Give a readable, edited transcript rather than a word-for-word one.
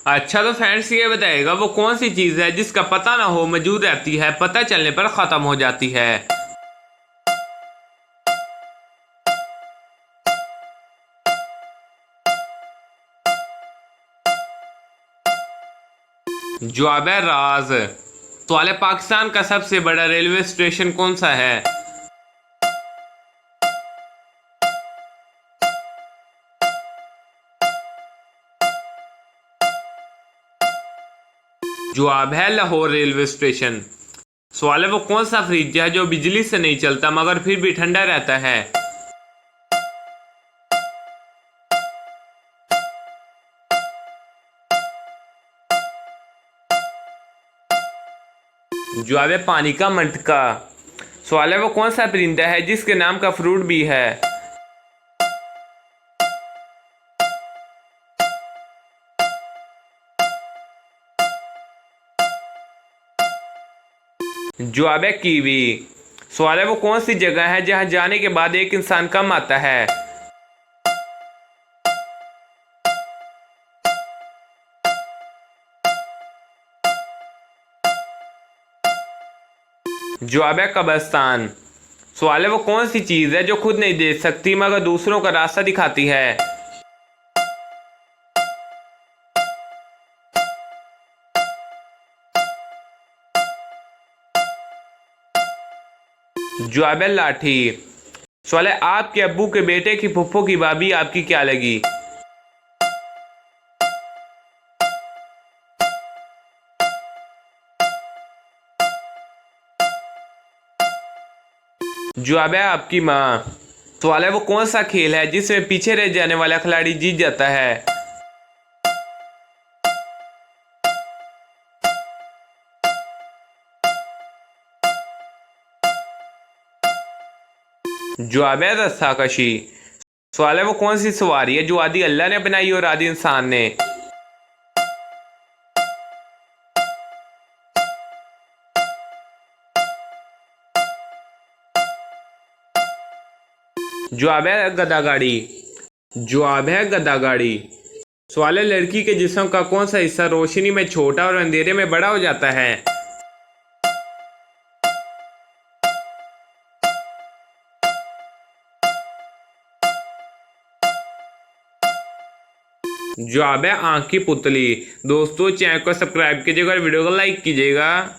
अच्छा तो फ्रेंड्स ये बताएगा वो कौन सी चीज है जिसका पता ना हो मौजूद रहती है, पता चलने पर खत्म हो जाती है। जवाब है राज। सवाल है पाकिस्तान का सबसे बड़ा रेलवे स्टेशन कौन सा है। जवाब है लाहौर रेलवे स्टेशन। सवाल है वो कौन सा फ्रिज है जो बिजली से नहीं चलता मगर फिर भी ठंडा रहता है। जवाब है पानी का मटका। सवाल है वो कौन सा परिंदा है जिसके नाम का फ्रूट भी है। जवाब है कीवी। सवाल है वो कौन सी जगह है जहां जाने के बाद एक इंसान कम आता है। जवाब है कब्रिस्तान। सवाल है वो कौन सी चीज है जो खुद नहीं देख सकती मगर दूसरों का रास्ता दिखाती है। जवाब है लाठी। सवाल है आपके अब्बू के बेटे की फुफ्फो की भाभी आपकी क्या लगी। जवाब है आपकी माँ। सवाल है वो कौन सा खेल है जिसमें पीछे रह जाने वाला खिलाड़ी जीत जाता है। जवाब है रस्साकशी। सवाल है वो कौन सी सवारी है जो आदि अल्लाह ने बनाई और आदि इंसान ने। जवाब है गधा गाड़ी। जवाब है गधा गाड़ी। सवाल है लड़की के जिस्म का कौन सा हिस्सा रोशनी में छोटा और अंधेरे में बड़ा हो जाता है। जवाब है आंख की पुतली। दोस्तों चैनल को सब्सक्राइब कीजिएगा और वीडियो को लाइक कीजिएगा।